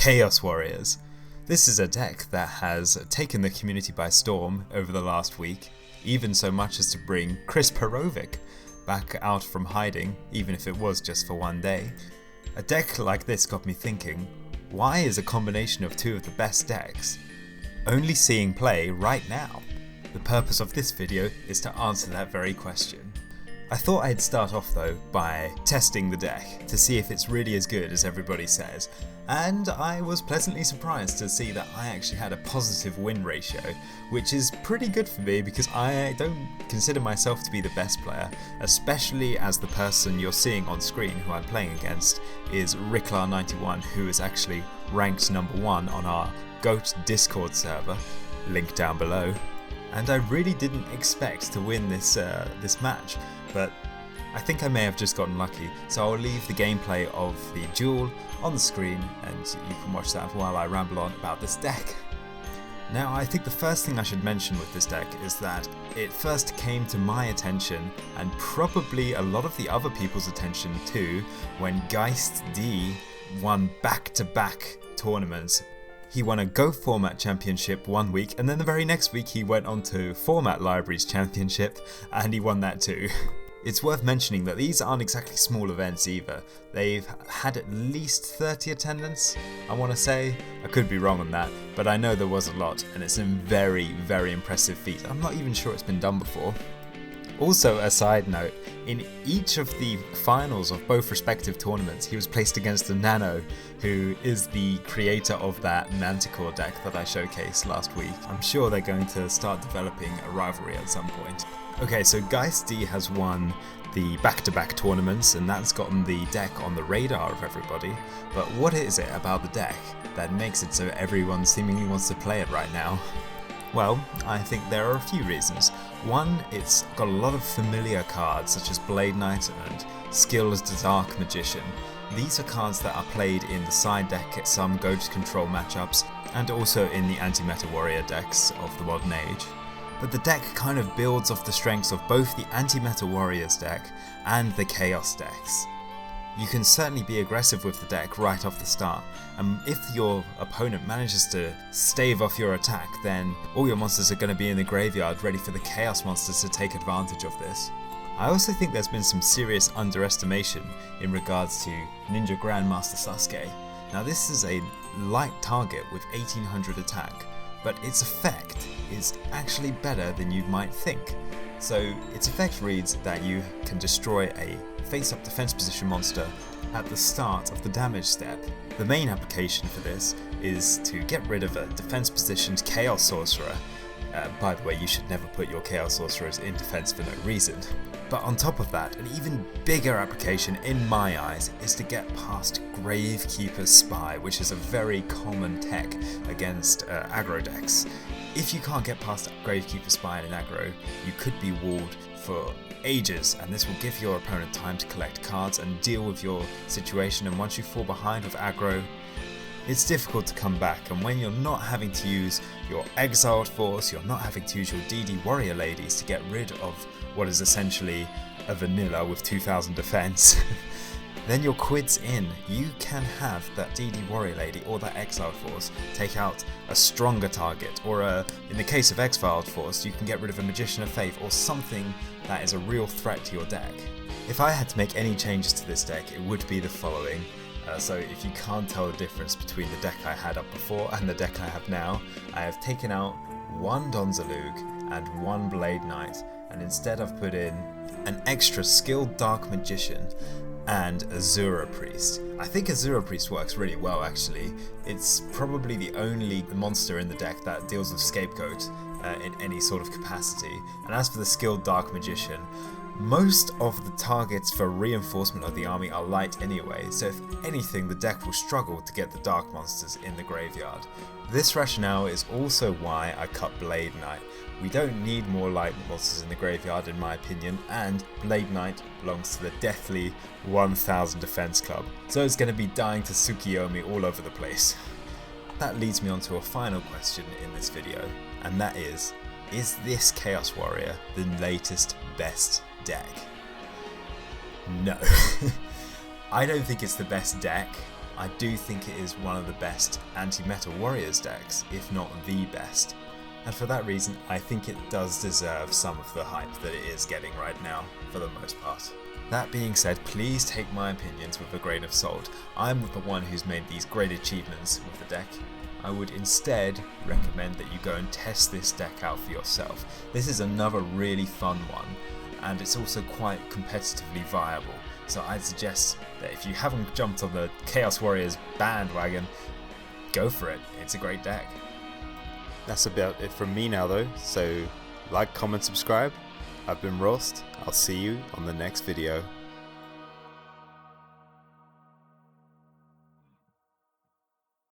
Chaos Warriors. This is a deck that has taken the community by storm over the last week, even so much as to bring Chris Perovic back out from hiding, even if it was just for one day. A deck like this got me thinking, why is a combination of two of the best decks only seeing play right now? The purpose of this video is to answer that very question. I thought I'd start off though by testing the deck to see if it's really as good as everybody says, and I was pleasantly surprised to see that I actually had a positive win ratio, which is pretty good for me because I don't consider myself to be the best player, especially as the person you're seeing on screen who I'm playing against is Ricklar91, who is actually ranked number 1 on our GOAT Discord server, link down below. And I really didn't expect to win this match, but I think I may have just gotten lucky, so I'll leave the gameplay of the duel on the screen and you can watch that while I ramble on about this deck. Now, I think the first thing I should mention with this deck is that it first came to my attention, and probably a lot of the other people's attention too, when Geist D won back-to-back tournaments. He won a Go Format Championship one week, and then the very next week he went on to Format Libraries Championship, and he won that too. It's worth mentioning that these aren't exactly small events either. They've had at least 30 attendance, I want to say. I could be wrong on that, but I know there was a lot, and it's a very, very impressive feat. I'm not even sure it's been done before. Also, a side note, in each of the finals of both respective tournaments, he was placed against the Nano, who is the creator of that Manticore deck that I showcased last week. I'm sure they're going to start developing a rivalry at some point. Okay, so Geist D has won the back-to-back tournaments, and that's gotten the deck on the radar of everybody. But what is it about the deck that makes it so everyone seemingly wants to play it right now? Well, I think there are a few reasons. One, it's got a lot of familiar cards such as Blade Knight and Skilled Dark Magician. These are cards that are played in the side deck at some Ghost Control matchups, and also in the anti-meta warrior decks of the modern age. But the deck kind of builds off the strengths of both the anti-meta warriors deck and the chaos decks. You can certainly be aggressive with the deck right off the start, and if your opponent manages to stave off your attack, then all your monsters are going to be in the graveyard ready for the chaos monsters to take advantage of this. I also think there's been some serious underestimation in regards to Ninja Grandmaster Sasuke. Now, this is a light target with 1800 attack, but its effect is actually better than you might think. So its effect reads that you can destroy a face-up defense position monster at the start of the damage step. The main application for this is to get rid of a defense positioned Chaos Sorcerer. By the way, you should never put your Chaos Sorcerers in defense for no reason. But on top of that, an even bigger application in my eyes is to get past Gravekeeper's Spy, which is a very common tech against aggro decks. If you can't get past Gravekeeper's Spy in an aggro, you could be walled for ages, and this will give your opponent time to collect cards and deal with your situation, and once you fall behind with aggro, it's difficult to come back. And when you're not having to use your Exiled Force, you're not having to use your DD Warrior Ladies to get rid of what is essentially a vanilla with 2000 defense, then your quid's in. You can have that DD Warrior Lady or that Exiled Force take out a stronger target, or in the case of Exiled Force, you can get rid of a Magician of Faith or something that is a real threat to your deck. If I had to make any changes to this deck, it would be the following. So if you can't tell the difference between the deck I had up before and the deck I have now, I have taken out one Donzalug and one Blade Knight, and instead I've put in an extra Skilled Dark Magician and Azura Priest. I think Azura Priest works really well actually. It's probably the only monster in the deck that deals with Scapegoat in any sort of capacity. And as for the Skilled Dark Magician, most of the targets for reinforcement of the army are light anyway, so if anything the deck will struggle to get the dark monsters in the graveyard. This rationale is also why I cut Blade Knight. We don't need more light monsters in the graveyard in my opinion, and Blade Knight belongs to the deathly 1000 defense club, so it's going to be dying to Tsukiyomi all over the place. That leads me on to a final question in this video, and that is this Chaos Warrior the latest best deck? No. I don't think it's the best deck. I do think it is one of the best anti-Metal Warriors decks, if not the best. And for that reason, I think it does deserve some of the hype that it is getting right now, for the most part. That being said, please take my opinions with a grain of salt. I'm the one who's made these great achievements with the deck. I would instead recommend that you go and test this deck out for yourself. This is another really fun one, and it's also quite competitively viable. So I'd suggest that if you haven't jumped on the Chaos Warriors bandwagon, go for it. It's a great deck. That's about it from me now though, so like, comment, subscribe. I've been Rost. I'll see you on the next video.